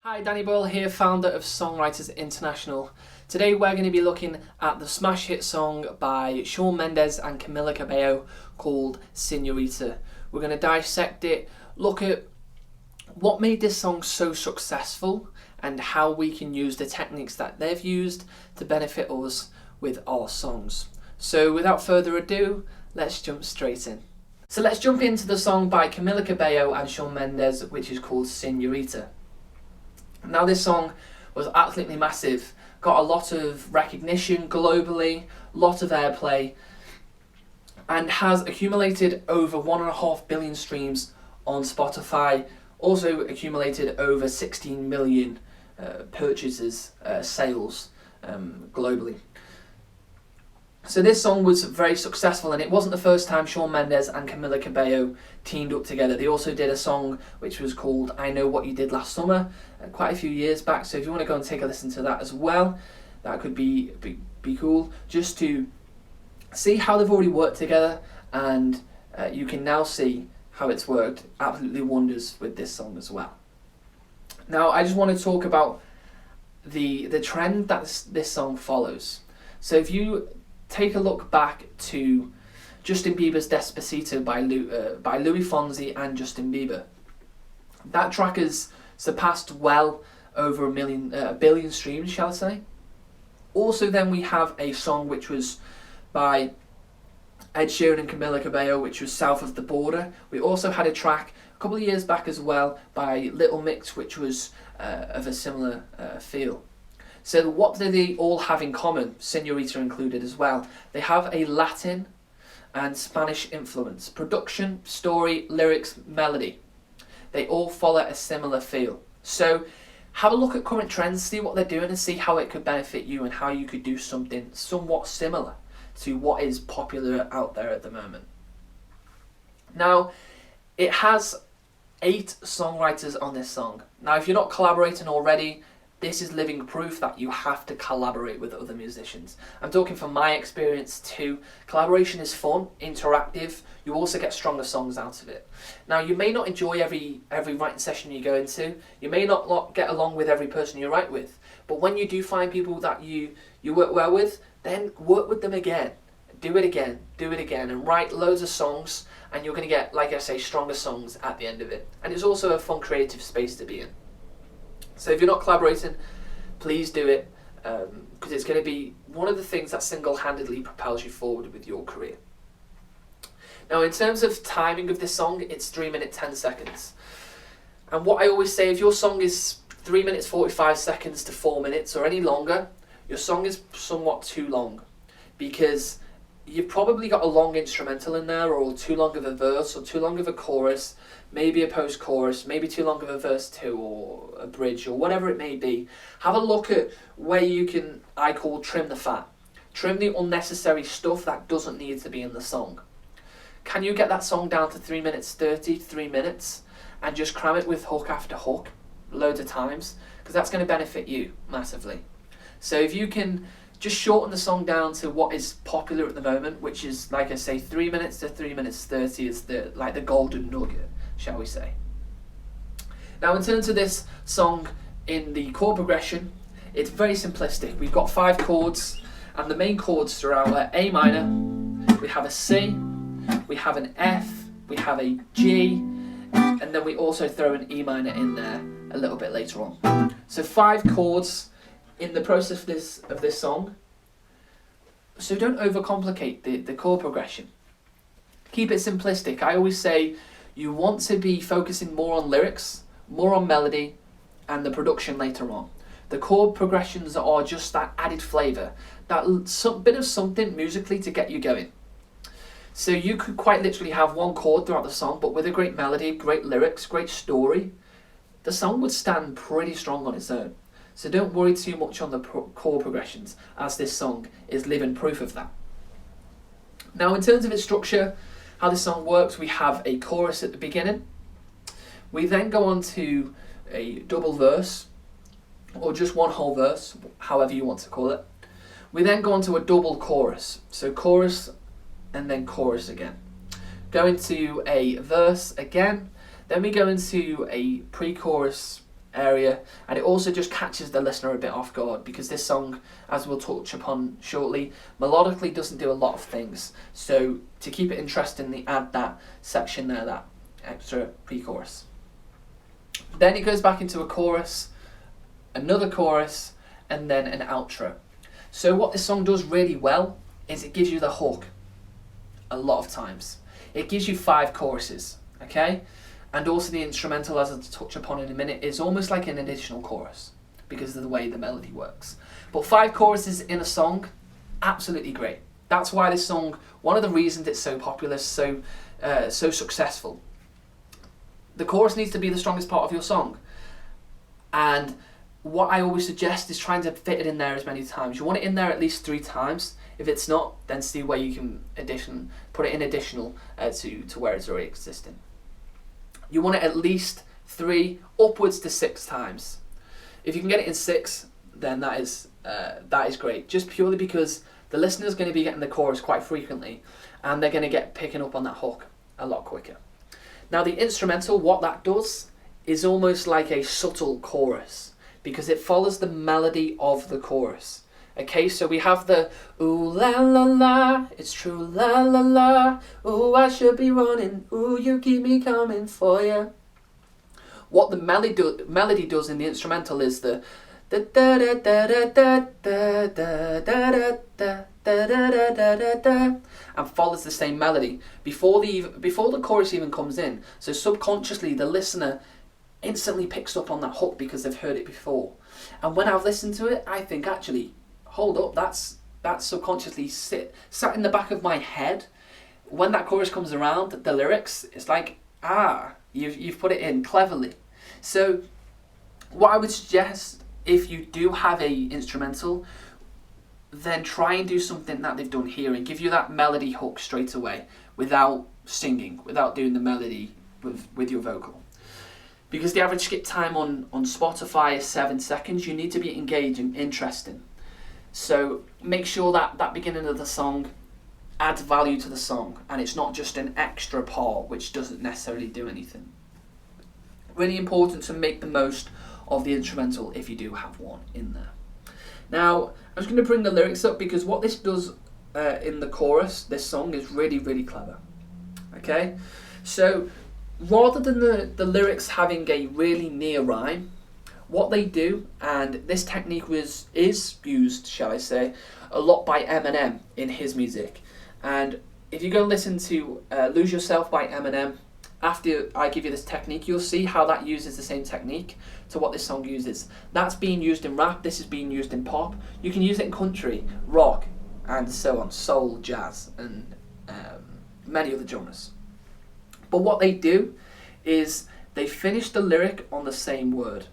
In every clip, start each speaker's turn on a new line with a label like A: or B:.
A: Hi, Danny Boyle here, founder of Songwriters International. Today we're going to be looking at the smash hit song by Shawn Mendes and Camila Cabello called Señorita. We're going to dissect it, look at what made this song so successful and how we can use the techniques that they've used to benefit us with our songs. So without further ado, let's jump straight in. So let's jump into the song by Camila Cabello and Shawn Mendes, which is called Señorita. Now this song was absolutely massive, got a lot of recognition globally, lot of airplay, and has accumulated over 1.5 billion streams on Spotify, also accumulated over 16 million purchases, sales globally. So this song was very successful, and it wasn't the first time Shawn Mendes and Camila Cabello teamed up together. They also did a song which was called I Know What You Did Last Summer, quite a few years back, so if you want to go and take a listen to that as well, that could be cool, just to see how they've already worked together, and you can now see how it's worked absolutely wonders with this song as well. Now I just want to talk about the trend that this song follows. So if you take a look back to Justin Bieber's Despacito by Louis Fonsi and Justin Bieber. That track has surpassed well over a billion streams, shall I say. Also then we have a song which was by Ed Sheeran and Camila Cabello, which was South of the Border. We also had a track a couple of years back as well by Little Mix, which was of a similar feel. So what do they all have in common, Señorita included as well? They have a Latin and Spanish influence. Production, story, lyrics, melody. They all follow a similar feel. So have a look at current trends, see what they're doing, and see how it could benefit you and how you could do something somewhat similar to what is popular out there at the moment. Now, it has 8 songwriters on this song. Now, if you're not collaborating already, this is living proof that you have to collaborate with other musicians. I'm talking from my experience too. Collaboration is fun, interactive. You also get stronger songs out of it. Now you may not enjoy every writing session you go into. You may not get along with every person you write with. But when you do find people that you work well with, then work with them again. Do it again, and write loads of songs, and you're going to get, like I say, stronger songs at the end of it. And it's also a fun creative space to be in. So if you're not collaborating, please do it, because it's going to be one of the things that single-handedly propels you forward with your career. Now in terms of timing of this song, it's 3 minutes 10 seconds. And what I always say, if your song is 3 minutes 45 seconds to 4 minutes or any longer, your song is somewhat too long, because you've probably got a long instrumental in there, or too long of a verse, or too long of a chorus, maybe a post-chorus, maybe too long of a verse 2, or a bridge, or whatever it may be. Have a look at where you can, I call, trim the fat. Trim the unnecessary stuff that doesn't need to be in the song. Can you get that song down to 3 minutes 30, 3 minutes, and just cram it with hook after hook, loads of times? Because that's going to benefit you massively. So if you can just shorten the song down to what is popular at the moment, which is, like I say, 3 minutes to 3 minutes 30 is the golden nugget, shall we say. Now in terms of this song in the chord progression, it's very simplistic. We've got 5 chords, and the main chords throughout are A minor, we have a C, we have an F, we have a G, and then we also throw an E minor in there a little bit later on. So 5 chords in the process of this song. So don't overcomplicate the chord progression. Keep it simplistic. I always say you want to be focusing more on lyrics, more on melody, and the production later on. The chord progressions are just that added flavour, that bit of something musically to get you going. So you could quite literally have one chord throughout the song, but with a great melody, great lyrics, great story, the song would stand pretty strong on its own. So don't worry too much on the chord progressions, as this song is living proof of that. Now in terms of its structure, how this song works, we have a chorus at the beginning. We then go on to a double verse, or just one whole verse, however you want to call it. We then go on to a double chorus. So chorus and then chorus again. Go into a verse again, then we go into a pre-chorus area, and it also just catches the listener a bit off guard, because this song, as we'll touch upon shortly, melodically doesn't do a lot of things. So to keep it interesting, they add that section there, that extra pre-chorus. Then it goes back into a chorus, another chorus, and then an outro. So what this song does really well is it gives you the hook a lot of times. It gives you 5 choruses, okay? And also the instrumental, as I'll touch upon in a minute, is almost like an additional chorus because of the way the melody works. But 5 choruses in a song, absolutely great. That's why this song, one of the reasons it's so popular, so successful. The chorus needs to be the strongest part of your song. And what I always suggest is trying to fit it in there as many times. You want it in there at least 3 times. If it's not, then see where you can put it in additional to where it's already existing. You want it at least 3, upwards to 6 times. If you can get it in 6, then that is great. Just purely because the listener's going to be getting the chorus quite frequently, and they're going to get picking up on that hook a lot quicker. Now the instrumental, what that does is almost like a subtle chorus, because it follows the melody of the chorus. Okay, so we have the ooh la la la, it's true la la la, ooh I should be running, ooh you keep me coming for ya. What the melody does in the instrumental is the da da da da da da da da da da da da, and follows the same melody before the chorus even comes in. So subconsciously the listener instantly picks up on that hook because they've heard it before. And when I've listened to it, I think, actually, hold up, that's subconsciously sat in the back of my head. When that chorus comes around, the lyrics, it's like, you've put it in cleverly. So what I would suggest, if you do have a instrumental, then try and do something that they've done here and give you that melody hook straight away without singing, without doing the melody with your vocal. Because the average skip time on Spotify is 7 seconds, you need to be engaging, interesting. So make sure that that beginning of the song adds value to the song, and it's not just an extra part which doesn't necessarily do anything. Really important to make the most of the instrumental if you do have one in there. Now, I'm just going to bring the lyrics up, because what this does in the chorus, this song, is really, really clever. Okay? So rather than the lyrics having a really near rhyme, what they do, and this technique is used, shall I say, a lot by Eminem in his music. And if you go listen to Lose Yourself by Eminem, after I give you this technique, you'll see how that uses the same technique to what this song uses. That's being used in rap, this is being used in pop. You can use it in country, rock, and so on, soul, jazz, and many other genres. But what they do is they finish the lyric on the same word.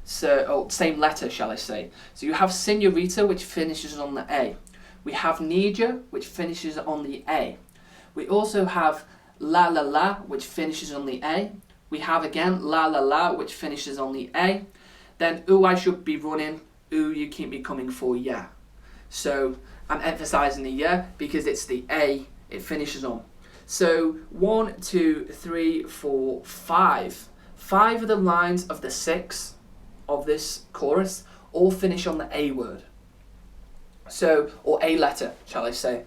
A: Same letter, shall I say. So you have Señorita, which finishes on the A. We have Need Ya, which finishes on the A. We also have La La La, which finishes on the A. We have again La La La, which finishes on the A. Then Ooh I Should Be Running, Ooh You Keep Me Coming For Ya. So I'm emphasizing the ya because it's the A it finishes on. So 1, 2, 3, 4, 5. 5 of the lines of the 6 of this chorus all finish on the A word. So, or A letter, shall I say.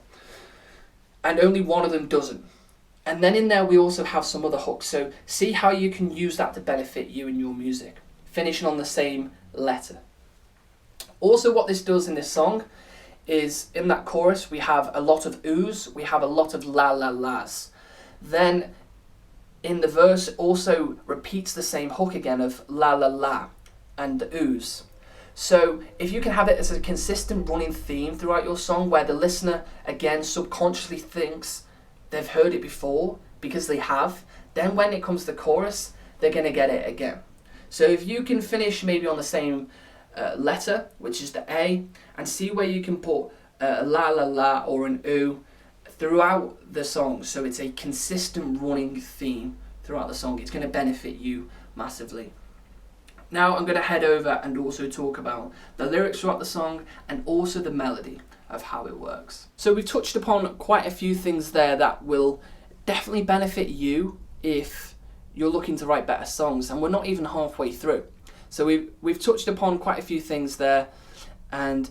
A: And only one of them doesn't. And then in there we also have some other hooks. So see how you can use that to benefit you and your music. Finishing on the same letter. Also what this does in this song is in that chorus we have a lot of oohs, we have a lot of la la las. Then in the verse also repeats the same hook again of la la la and the oohs. So if you can have it as a consistent running theme throughout your song where the listener again subconsciously thinks they've heard it before because they have, then when it comes to the chorus they're going to get it again. So if you can finish maybe on the same letter, which is the A, and see where you can put a la la la or an ooh throughout the song, so it's a consistent running theme throughout the song, it's going to benefit you massively. Now I'm going to head over and also talk about the lyrics throughout the song and also the melody of how it works. So we've touched upon quite a few things there that will definitely benefit you if you're looking to write better songs, and we're not even halfway through. So we've touched upon quite a few things there, and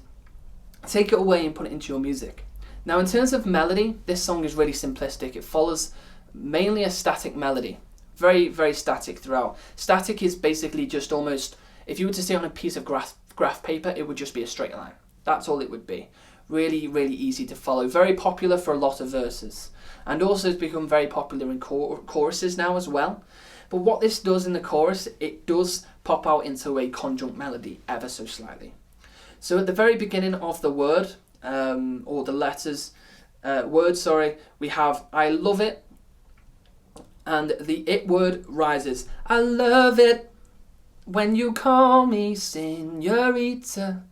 A: take it away and put it into your music. Now in terms of melody, this song is really simplistic. It follows mainly a static melody. Very, very static throughout. Static is basically just almost, if you were to say on a piece of graph paper, it would just be a straight line. That's all it would be. Really, really easy to follow. Very popular for a lot of verses. And also has become very popular in choruses now as well. But what this does in the chorus, it does pop out into a conjunct melody ever so slightly. So at the very beginning of the word, or the letters, we have I love it, and the it word rises. I love it when you call me Señorita.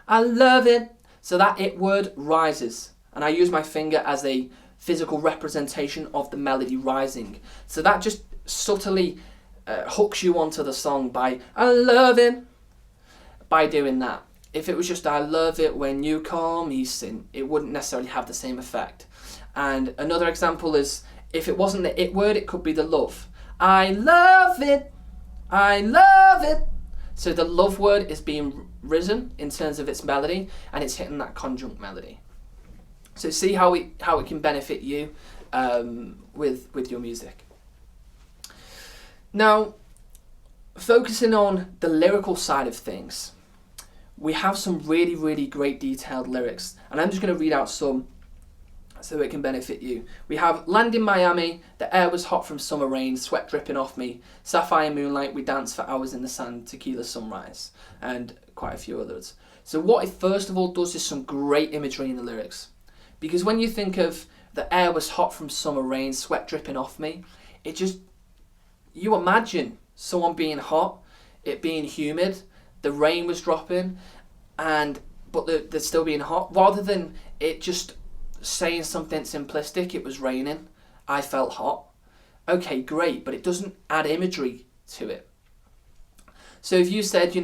A: I love it. So that it word rises, and I use my finger as a physical representation of the melody rising. So that just subtly hooks you onto the song by I love it, by doing that. If it was just I love it when you call me sin, it wouldn't necessarily have the same effect. And another example is, if it wasn't the it word, it could be the love. I love it, I love it. So the love word is being risen in terms of its melody, and it's hitting that conjunct melody. So see how it can benefit you with your music. Now, focusing on the lyrical side of things, we have some really, really great detailed lyrics, and I'm just going to read out some so it can benefit you. We have land in Miami, the air was hot from summer rain, sweat dripping off me, sapphire moonlight, we danced for hours in the sand, tequila sunrise, and quite a few others. So what it first of all does is some great imagery in the lyrics. Because when you think of the air was hot from summer rain, sweat dripping off me, you imagine someone being hot, it being humid, the rain was dropping, but they're still being hot, rather than it just saying something simplistic. It was raining, I felt hot. Okay, great, but it doesn't add imagery to it. So if you said,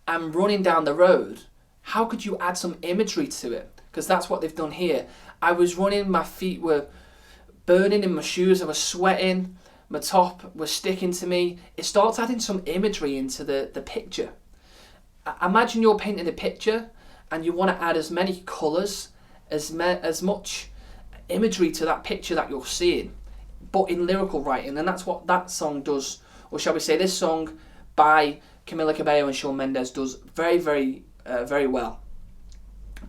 A: I'm running down the road, how could you add some imagery to it? Because that's what they've done here. I was running, my feet were burning in my shoes, I was sweating, my top was sticking to me. It starts adding some imagery into the picture. Imagine you're painting a picture and you want to add as many colours, as much imagery to that picture that you're seeing, but in lyrical writing, and that's what that song does, or shall we say this song by Camila Cabello and Shawn Mendes does very, very, very well.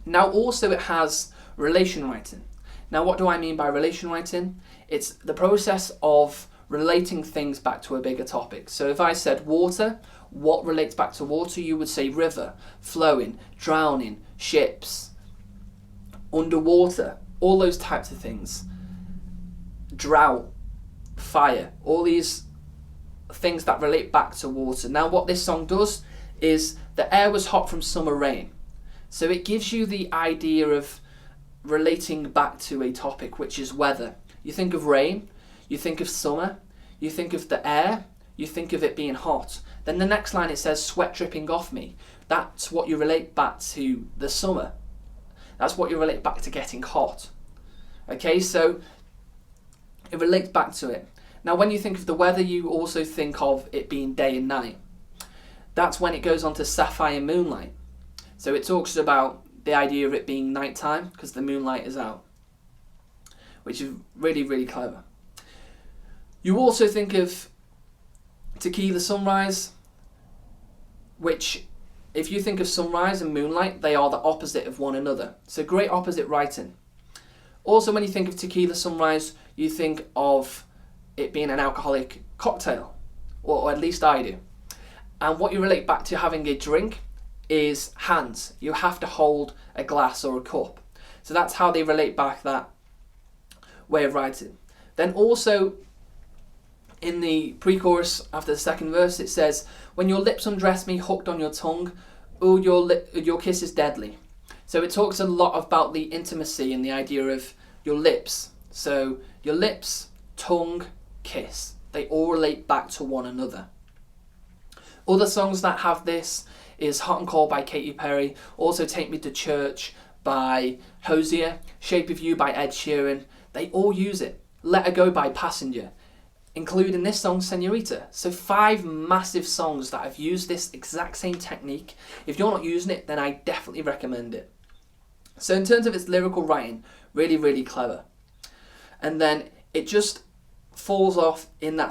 A: Now also it has relation writing. Now what do I mean by relation writing? It's the process of relating things back to a bigger topic. So if I said water, what relates back to water? You would say river, flowing, drowning, ships, underwater, all those types of things. Drought, fire, all these things that relate back to water. Now what this song does is the air was hot from summer rain. So it gives you the idea of relating back to a topic, which is weather. You think of rain, you think of summer, you think of the air, you think of it being hot. Then the next line it says sweat dripping off me. That's what you relate back to the summer. That's what you relate back to getting hot. Okay, so it relates back to it. Now when you think of the weather, you also think of it being day and night. That's when it goes on to sapphire moonlight. So it talks about the idea of it being nighttime because the moonlight is out, which is really, really clever. You also think of tequila sunrise, which, if you think of sunrise and moonlight, they are the opposite of one another. So great opposite writing. Also, when you think of tequila sunrise, you think of it being an alcoholic cocktail, or at least I do. And what you relate back to having a drink is hands. You have to hold a glass or a cup. So that's how they relate back that way of writing. Then also in the pre-chorus after the second verse, it says, when your lips undress me, hooked on your tongue, oh, your kiss is deadly. So it talks a lot about the intimacy and the idea of your lips. So your lips, tongue, kiss, they all relate back to one another. Other songs that have this is Hot and Cold by Katy Perry, also Take Me to Church by Hosier, Shape of You by Ed Sheeran. They all use it. Let Her Go by Passenger. including this song, Señorita. So 5 massive songs that have used this exact same technique. If you're not using it, then I definitely recommend it. So in terms of its lyrical writing, really, really clever. And then it just falls off in that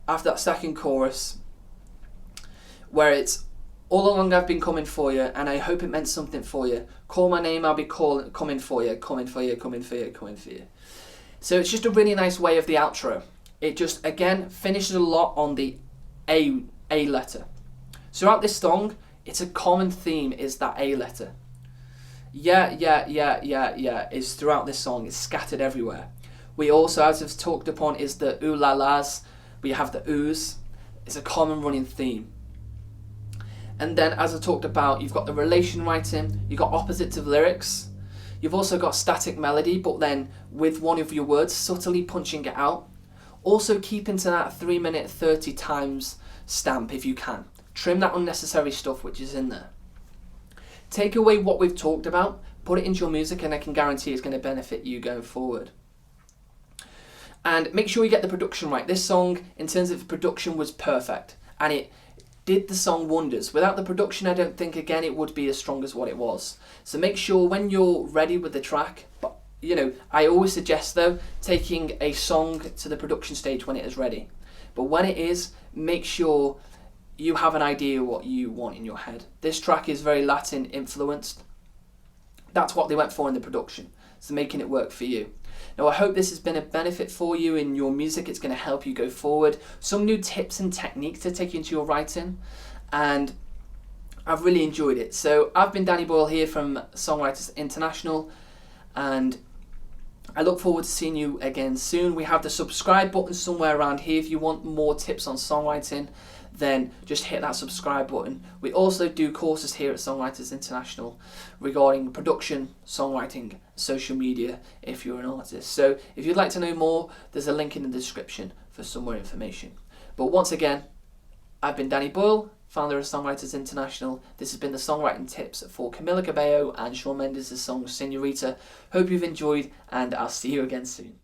A: after that second chorus, where it's, all along I've been coming for you, and I hope it meant something for you. Call my name, I'll be coming for you, coming for you, coming for you, coming for you. So it's just a really nice way of the outro. It just, again, finishes a lot on the A letter. Throughout this song, it's a common theme is that A letter. Yeah, is throughout this song. It's scattered everywhere. We also, as I've talked upon, is the ooh la las. We have the oohs. It's a common running theme. And then, as I talked about, you've got the relation writing, you've got opposites of lyrics, you've also got static melody, but then with one of your words subtly punching it out. Also keep into that 3-minute 30 times stamp if you can. Trim that unnecessary stuff which is in there. Take away what we've talked about, put it into your music, and I can guarantee it's going to benefit you going forward. And make sure you get the production right. This song, in terms of production, was perfect, and it did the song wonders. Without the production, I don't think, again, it would be as strong as what it was. So make sure when you're ready with the track, but you know, I always suggest though, taking a song to the production stage when it is ready. But when it is, make sure you have an idea what you want in your head. This track is very Latin influenced. That's what they went for in the production, so making it work for you. Now I hope this has been a benefit for you in your music. It's going to help you go forward. Some new tips and techniques to take into your writing, and I've really enjoyed it. So I've been Danny Boyle here from Songwriters International, and I look forward to seeing you again soon. We have the subscribe button somewhere around here. If you want more tips on songwriting, then just hit that subscribe button. We also do courses here at Songwriters International regarding production, songwriting, social media if you're an artist. So if you'd like to know more, there's a link in the description for some more information. But once again, I've been Danny Boyle, founder of Songwriters International. This has been the songwriting tips for Camila Cabello and Shawn Mendes' song Señorita. Hope you've enjoyed, and I'll see you again soon.